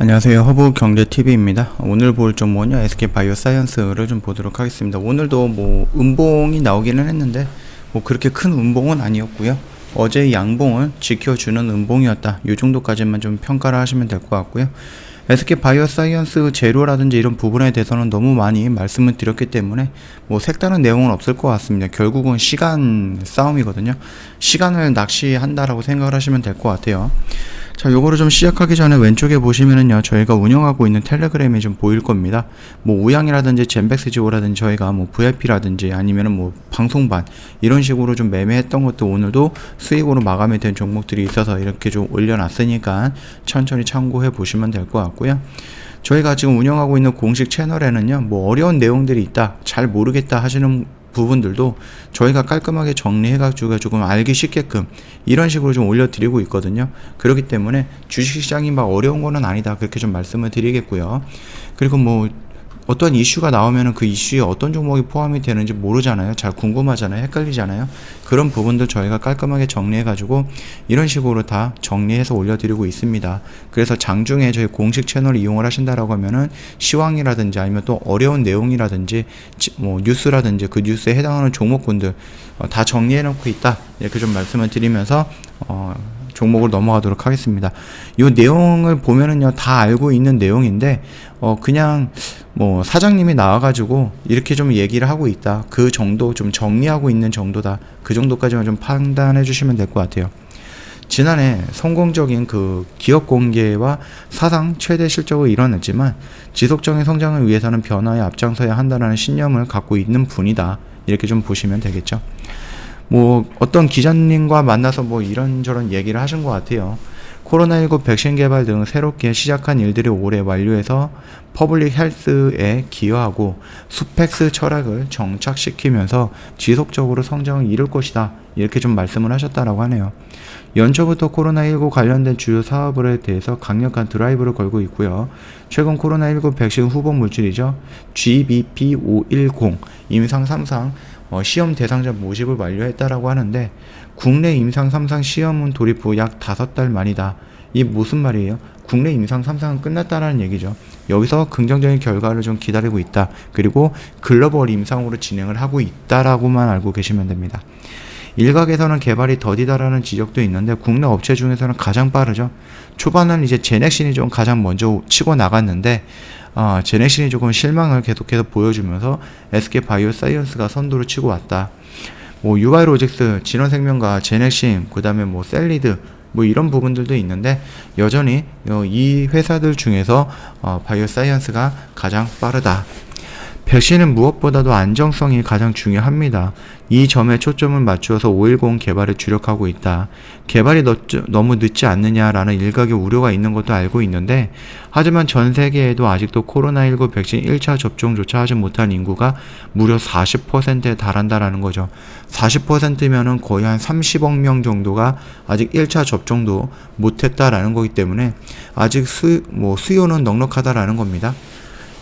안녕하세요. 허브경제TV입니다. 오늘 볼 종목은요, SK바이오사이언스를 좀 보도록 하겠습니다. 오늘도 뭐 음봉이 나오기는 했는데 뭐 그렇게 큰 음봉은 아니었고요. 어제 양봉을 지켜주는 음봉이었다. 이 정도까지만 좀 평가를 하시면 될 것 같고요. SK바이오사이언스 재료라든지 이런 부분에 대해서는 너무 많이 말씀을 드렸기 때문에 뭐 색다른 내용은 없을 것 같습니다. 결국은 시간 싸움이거든요. 시간을 낚시한다라고 생각을 하시면 될 것 같아요. 자, 요거를 좀 시작하기 전에 왼쪽에 보시면은요, 저희가 운영하고 있는 텔레그램이 좀 보일 겁니다. 뭐 우양이라든지 젠백스지오라든지 저희가 뭐 VIP라든지 아니면은 뭐 방송반 이런 식으로 좀 매매했던 것도 오늘도 수익으로 마감이 된 종목들이 있어서 이렇게 좀 올려놨으니까 천천히 참고해 보시면 될 것 같고요. 저희가 지금 운영하고 있는 공식 채널에는요, 뭐 어려운 내용들이 있다, 잘 모르겠다 하시는 부분들도 저희가 깔끔하게 정리해가지고 조금 알기 쉽게끔 이런 식으로 좀 올려드리고 있거든요. 그렇기 때문에 주식시장이 막 어려운 거는 아니다, 그렇게 좀 말씀을 드리겠고요. 그리고 뭐 어떤 이슈가 나오면은 그 이슈에 어떤 종목이 포함이 되는지 모르잖아요. 잘 궁금하잖아요. 헷갈리잖아요. 그런 부분들 저희가 깔끔하게 정리해가지고 이런 식으로 다 정리해서 올려드리고 있습니다. 그래서 장중에 저희 공식 채널을 이용을 하신다라고 하면은 시황이라든지 아니면 또 어려운 내용이라든지 뭐 뉴스라든지 그 뉴스에 해당하는 종목군들 다 정리해놓고 있다, 이렇게 좀 말씀을 드리면서 종목을 넘어가도록 하겠습니다. 이 내용을 보면은요, 다 알고 있는 내용인데 그냥 뭐 사장님이 나와가지고 이렇게 좀 얘기를 하고 있다, 그 정도 좀 정리하고 있는 정도다, 그 정도까지만 좀 판단해 주시면 될 것 같아요. 지난해 성공적인 그 기업 공개와 사상 최대 실적을 이뤄냈지만 지속적인 성장을 위해서는 변화에 앞장서야 한다는 신념을 갖고 있는 분이다, 이렇게 좀 보시면 되겠죠. 뭐 어떤 기자님과 만나서 뭐 이런저런 얘기를 하신 것 같아요. 코로나19 백신 개발 등 새롭게 시작한 일들이 올해 완료해서 퍼블릭 헬스에 기여하고 수펙스 철학을 정착시키면서 지속적으로 성장을 이룰 것이다, 이렇게 좀 말씀을 하셨다라고 하네요. 연초부터 코로나19 관련된 주요 사업에 대해서 강력한 드라이브를 걸고 있고요. 최근 코로나19 백신 후보 물질이죠, GBP510 임상 3상 시험 대상자 모집을 완료했다라고 하는데, 국내 임상 3상 시험은 돌입 후 약 5달 만이다. 이 무슨 말이에요? 국내 임상 3상은 끝났다라는 얘기죠. 여기서 긍정적인 결과를 좀 기다리고 있다. 그리고 글로벌 임상으로 진행을 하고 있다라고만 알고 계시면 됩니다. 일각에서는 개발이 더디다라는 지적도 있는데 국내 업체 중에서는 가장 빠르죠. 초반은 이제 제넥신이 좀 가장 먼저 치고 나갔는데 제넥신이 조금 실망을 계속해서 보여주면서 SK바이오사이언스가 선두를 치고 왔다. 뭐 유바이로직스, 진원생명과 제넥신, 그 다음에 뭐 셀리드, 뭐 이런 부분들도 있는데 여전히 이 회사들 중에서 바이오사이언스가 가장 빠르다. 백신은 무엇보다도 안정성이 가장 중요합니다. 이 점에 초점을 맞추어서 510 개발에 주력하고 있다. 개발이 너무 늦지 않느냐라는 일각의 우려가 있는 것도 알고 있는데, 하지만 전 세계에도 아직도 코로나19 백신 1차 접종조차 하지 못한 인구가 무려 40%에 달한다라는 거죠. 40%면은 거의 한 30억 명 정도가 아직 1차 접종도 못했다라는 거기 때문에 아직 수요는 넉넉하다라는 겁니다.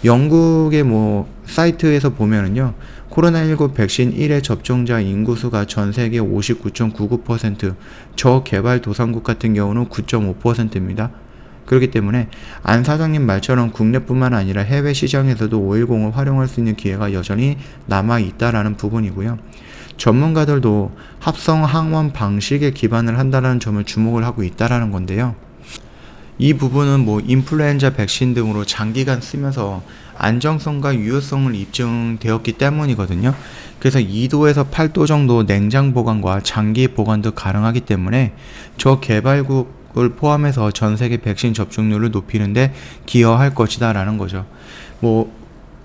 영국의 뭐 사이트에서 보면은요, 코로나19 백신 1회 접종자 인구수가 전 세계 59.99%, 저개발도상국 같은 경우는 9.5%입니다. 그렇기 때문에 안 사장님 말처럼 국내뿐만 아니라 해외 시장에서도 510을 활용할 수 있는 기회가 여전히 남아 있다라는 부분이고요. 전문가들도 합성 항원 방식에 기반을 한다는 점을 주목을 하고 있다라는 건데요. 이 부분은 뭐 인플루엔자 백신 등으로 장기간 쓰면서 안정성과 유효성을 입증되었기 때문이거든요. 그래서 2도에서 8도 정도 냉장 보관과 장기 보관도 가능하기 때문에 저 개발국을 포함해서 전 세계 백신 접종률을 높이는데 기여할 것이다 라는 거죠. 뭐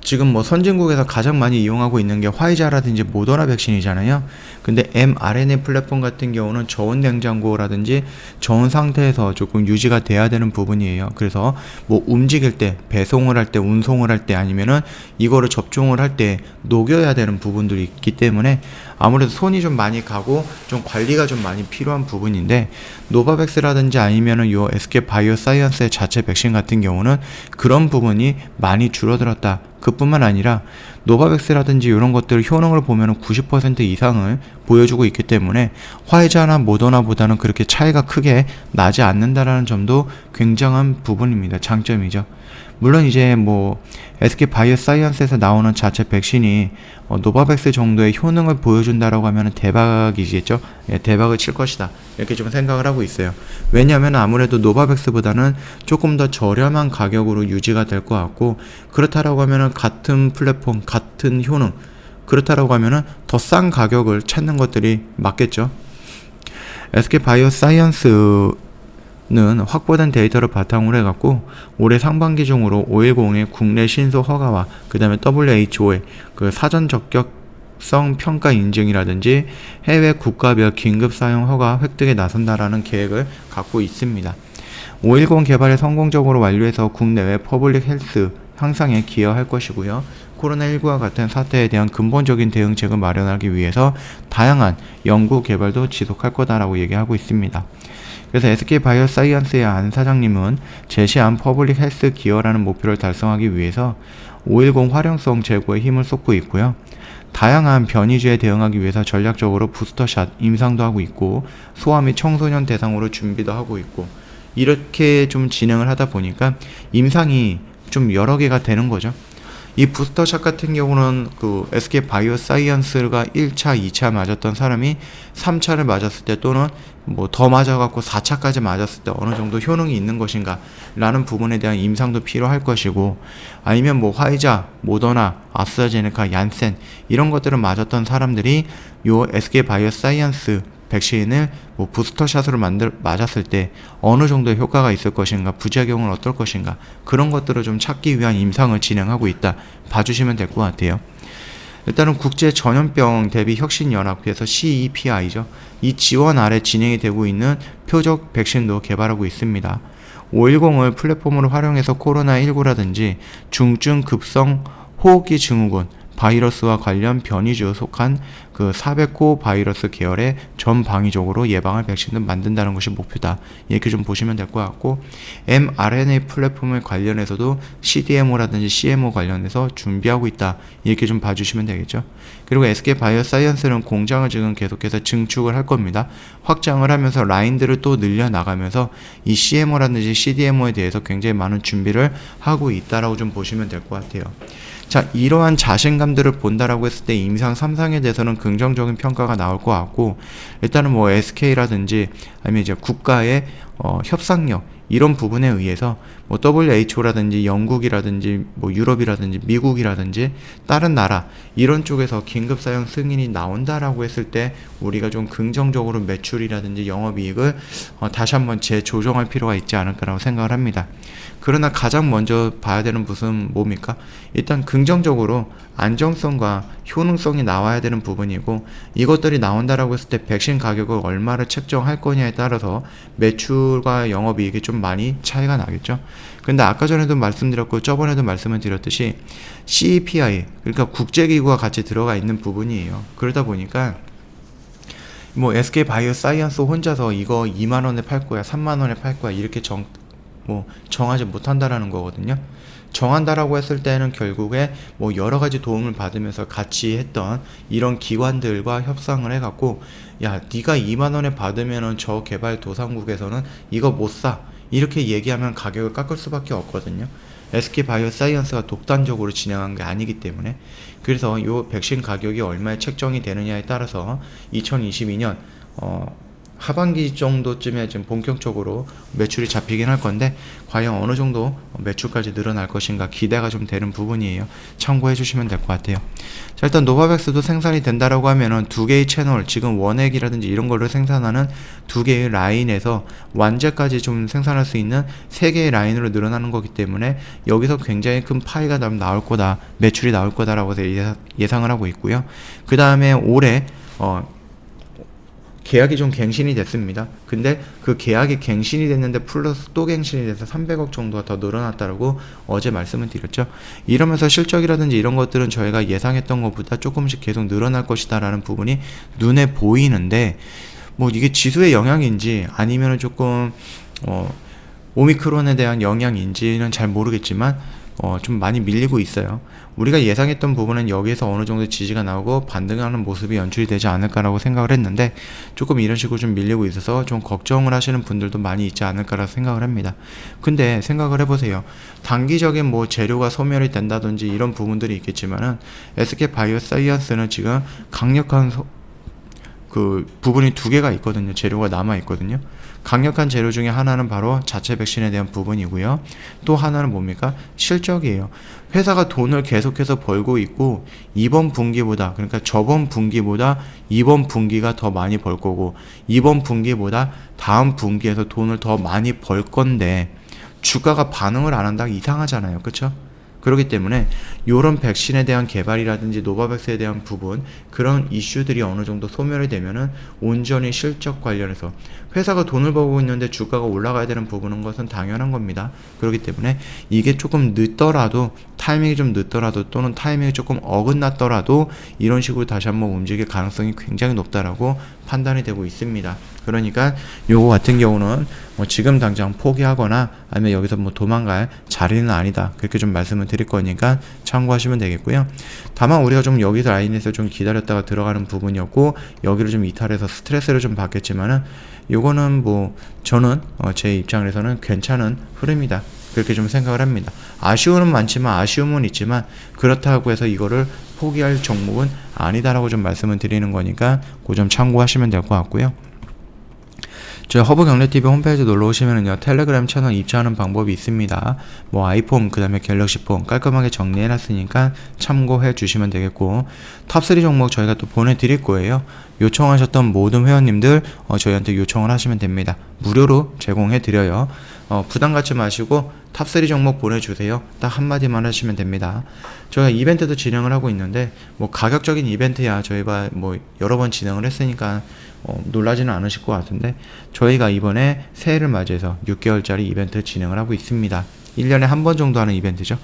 지금 뭐 선진국에서 가장 많이 이용하고 있는 게 화이자라든지 모더나 백신이잖아요. 근데 mRNA 플랫폼 같은 경우는 저온 냉장고라든지 저온 상태에서 조금 유지가 돼야 되는 부분이에요. 그래서 뭐 움직일 때, 배송을 할 때, 운송을 할 때, 아니면은 이거를 접종을 할 때 녹여야 되는 부분들이 있기 때문에 아무래도 손이 좀 많이 가고 좀 관리가 좀 많이 필요한 부분인데, 노바백스라든지 아니면은 요 SK바이오사이언스의 자체 백신 같은 경우는 그런 부분이 많이 줄어들었다. 그뿐만 아니라 노바백스라든지 이런 것들 효능을 보면은 90% 이상을 보여주고 있기 때문에 화이자나 모더나보다는 그렇게 차이가 크게 나지 않는다라는 점도 굉장한 부분입니다. 장점이죠. 물론 이제 뭐 SK 바이오사이언스에서 나오는 자체 백신이 노바백스 정도의 효능을 보여준다라고 하면 대박이겠죠. 예, 대박을 칠 것이다. 이렇게 좀 생각을 하고 있어요. 왜냐하면 아무래도 노바백스보다는 조금 더 저렴한 가격으로 유지가 될 것 같고, 그렇다라고 하면은 같은 플랫폼, 같은 효능, 그렇다라고 하면은 더 싼 가격을 찾는 것들이 맞겠죠. SK 바이오사이언스는 확보된 데이터를 바탕으로 해갖고 올해 상반기 중으로 510의 국내 신소 허가와 그 다음에 WHO의 그 사전 적격성 평가 인증이라든지 해외 국가별 긴급 사용 허가 획득에 나선다라는 계획을 갖고 있습니다. 510 개발을 성공적으로 완료해서 국내외 퍼블릭 헬스 향상에 기여할 것이고요. 코로나19와 같은 사태에 대한 근본적인 대응책을 마련하기 위해서 다양한 연구 개발도 지속할 거다라고 얘기하고 있습니다. 그래서 SK 바이오사이언스의 안 사장님은 제시한 퍼블릭 헬스 기여라는 목표를 달성하기 위해서 510 활용성 제고에 힘을 쏟고 있고요. 다양한 변이주에 대응하기 위해서 전략적으로 부스터샷 임상도 하고 있고, 소아 및 청소년 대상으로 준비도 하고 있고, 이렇게 좀 진행을 하다 보니까 임상이 좀 여러 개가 되는 거죠. 이 부스터샷 같은 경우는 그 SK 바이오사이언스가 1차, 2차 맞았던 사람이 3차를 맞았을 때 또는 뭐 더 맞아갖고 4차까지 맞았을 때 어느 정도 효능이 있는 것인가 라는 부분에 대한 임상도 필요할 것이고, 아니면 뭐 화이자, 모더나, 아스트라제네카, 얀센 이런 것들을 맞았던 사람들이 요 SK 바이오사이언스 백신을 뭐 부스터샷으로 맞았을 때 어느 정도의 효과가 있을 것인가, 부작용은 어떨 것인가, 그런 것들을 좀 찾기 위한 임상을 진행하고 있다 봐주시면 될 것 같아요. 일단은 국제 전염병 대비 혁신연합회에서 CEPI죠. 이 지원 아래 진행이 되고 있는 표적 백신도 개발하고 있습니다. 510을 플랫폼으로 활용해서 코로나19라든지 중증 급성 호흡기 증후군, 바이러스와 관련 변이주 속한 그 400호 바이러스 계열의 전방위적으로 예방할 백신을 만든다는 것이 목표다. 이렇게 좀 보시면 될 것 같고, mRNA 플랫폼에 관련해서도 CDMO라든지 CMO 관련해서 준비하고 있다. 이렇게 좀 봐주시면 되겠죠. 그리고 SK 바이오사이언스는 공장을 지금 계속해서 증축을 할 겁니다. 확장을 하면서 라인들을 또 늘려나가면서 이 CMO라든지 CDMO에 대해서 굉장히 많은 준비를 하고 있다라고 좀 보시면 될 것 같아요. 자, 이러한 자신감들을 본다라고 했을 때 임상 3상에 대해서는 긍정적인 평가가 나올 것 같고, 일단은 뭐 SK라든지 아니면 이제 국가의 협상력 이런 부분에 의해서 뭐 WHO라든지 영국이라든지 뭐 유럽이라든지 미국이라든지 다른 나라 이런 쪽에서 긴급 사용 승인이 나온다라고 했을 때 우리가 좀 긍정적으로 매출이라든지 영업이익을 다시 한번 재조정할 필요가 있지 않을까라고 생각을 합니다. 그러나 가장 먼저 봐야 되는 것은 뭡니까? 일단 긍정적으로 안정성과 효능성이 나와야 되는 부분이고, 이것들이 나온다라고 했을 때 백신 가격을 얼마를 책정할 거냐에 따라서 매출과 영업이익이 좀 많이 차이가 나겠죠. 근데 아까 전에도 말씀드렸고 저번에도 말씀을 드렸듯이 CEPI, 그러니까 국제기구가 같이 들어가 있는 부분이에요. 그러다 보니까 뭐 SK 바이오사이언스 혼자서 이거 2만원에 팔 거야, 3만원에 팔 거야 이렇게 정하지 못한다라는 거거든요. 정한다라고 했을 때는 결국에 뭐 여러 가지 도움을 받으면서 같이 했던 이런 기관들과 협상을 해갖고, 야, 네가 2만원에 받으면은 저 개발도상국에서는 이거 못 사, 이렇게 얘기하면 가격을 깎을 수밖에 없거든요. SK 바이오사이언스가 독단적으로 진행한 게 아니기 때문에. 그래서 이 백신 가격이 얼마에 책정이 되느냐에 따라서 2022년 하반기 정도쯤에 지금 본격적으로 매출이 잡히긴 할 건데, 과연 어느 정도 매출까지 늘어날 것인가 기대가 좀 되는 부분이에요. 참고해 주시면 될 것 같아요. 자, 일단 노바백스도 생산이 된다라고 하면은 두 개의 채널, 지금 원액이라든지 이런 걸로 생산하는 두 개의 라인에서 완제까지 좀 생산할 수 있는 세 개의 라인으로 늘어나는 거기 때문에 여기서 굉장히 큰 파이가 나올 거다, 매출이 나올 거다라고 예상을 하고 있고요. 그 다음에 올해 계약이 좀 갱신이 됐습니다. 근데 그 계약이 갱신이 됐는데 플러스 또 갱신이 돼서 300억 정도가 더 늘어났다라고 어제 말씀을 드렸죠. 이러면서 실적이라든지 이런 것들은 저희가 예상했던 것보다 조금씩 계속 늘어날 것이다 라는 부분이 눈에 보이는데, 뭐 이게 지수의 영향인지 아니면은 조금 오미크론에 대한 영향인지는 잘 모르겠지만, 좀 많이 밀리고 있어요. 우리가 예상했던 부분은 여기에서 어느 정도 지지가 나오고 반등하는 모습이 연출이 되지 않을까라고 생각을 했는데 조금 이런 식으로 좀 밀리고 있어서 좀 걱정을 하시는 분들도 많이 있지 않을까라고 생각을 합니다. 근데 생각을 해보세요. 단기적인 뭐 재료가 소멸이 된다든지 이런 부분들이 있겠지만은 SK바이오사이언스는 지금 강력한 그 부분이 두 개가 있거든요. 재료가 남아 있거든요. 강력한 재료 중에 하나는 바로 자체 백신에 대한 부분이고요. 또 하나는 뭡니까? 실적이에요. 회사가 돈을 계속해서 벌고 있고 이번 분기보다, 그러니까 저번 분기보다 이번 분기가 더 많이 벌 거고 이번 분기보다 다음 분기에서 돈을 더 많이 벌 건데 주가가 반응을 안 한다? 이상하잖아요. 그렇죠? 그렇기 때문에 이런 백신에 대한 개발이라든지 노바백스에 대한 부분, 그런 이슈들이 어느 정도 소멸이 되면은 온전히 실적 관련해서 회사가 돈을 벌고 있는데 주가가 올라가야 되는 부분인 것은 당연한 겁니다. 그렇기 때문에 이게 조금 늦더라도, 타이밍이 좀 늦더라도 또는 타이밍이 조금 어긋났더라도 이런 식으로 다시 한번 움직일 가능성이 굉장히 높다라고 판단이 되고 있습니다. 그러니까 요거 같은 경우는 뭐 지금 당장 포기하거나 아니면 여기서 뭐 도망갈 자리는 아니다, 그렇게 좀 말씀을 드릴 거니까 참고하시면 되겠고요. 다만 우리가 좀 여기서 라인에서 좀 기다렸다가 들어가는 부분이었고 여기를 좀 이탈해서 스트레스를 좀 받겠지만은 요거는 뭐 저는 제 입장에서는 괜찮은 흐름이다, 그렇게 좀 생각을 합니다. 아쉬움은 많지만, 아쉬움은 있지만 그렇다고 해서 이거를 포기할 종목은 아니다라고 좀 말씀을 드리는 거니까 그 점 참고하시면 될 것 같고요. 저희 허브경제TV 홈페이지 놀러 오시면은요, 텔레그램 채널 입장하는 방법이 있습니다. 뭐 아이폰, 그 다음에 갤럭시폰 깔끔하게 정리해놨으니까 참고해 주시면 되겠고, 탑3 종목 저희가 또 보내드릴 거예요. 요청하셨던 모든 회원님들 저희한테 요청을 하시면 됩니다. 무료로 제공해드려요. 부담 갖지 마시고 탑3 종목 보내주세요. 딱 한마디만 하시면 됩니다. 저희가 이벤트도 진행을 하고 있는데 뭐 가격적인 이벤트야 저희가 뭐 여러 번 진행을 했으니까 놀라지는 않으실 것 같은데, 저희가 이번에 새해를 맞이해서 6개월짜리 이벤트 진행을 하고 있습니다. 1년에 한 번 정도 하는 이벤트죠.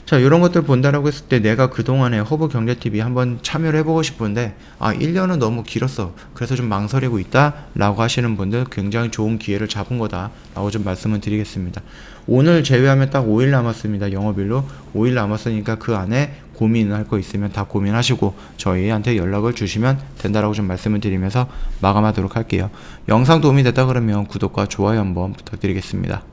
자, 이런 것들 본다라고 했을 때 내가 그동안에 허브경제TV 한번 참여를 해보고 싶은데 1년은 너무 길었어, 그래서 좀 망설이고 있다 라고 하시는 분들 굉장히 좋은 기회를 잡은 거다 라고 좀 말씀을 드리겠습니다. 오늘 제외하면 딱 5일 남았습니다. 영업일로 5일 남았으니까 그 안에 고민할 거 있으면 다 고민하시고 저희한테 연락을 주시면 된다라고 좀 말씀을 드리면서 마감하도록 할게요. 영상 도움이 됐다 그러면 구독과 좋아요 한번 부탁드리겠습니다.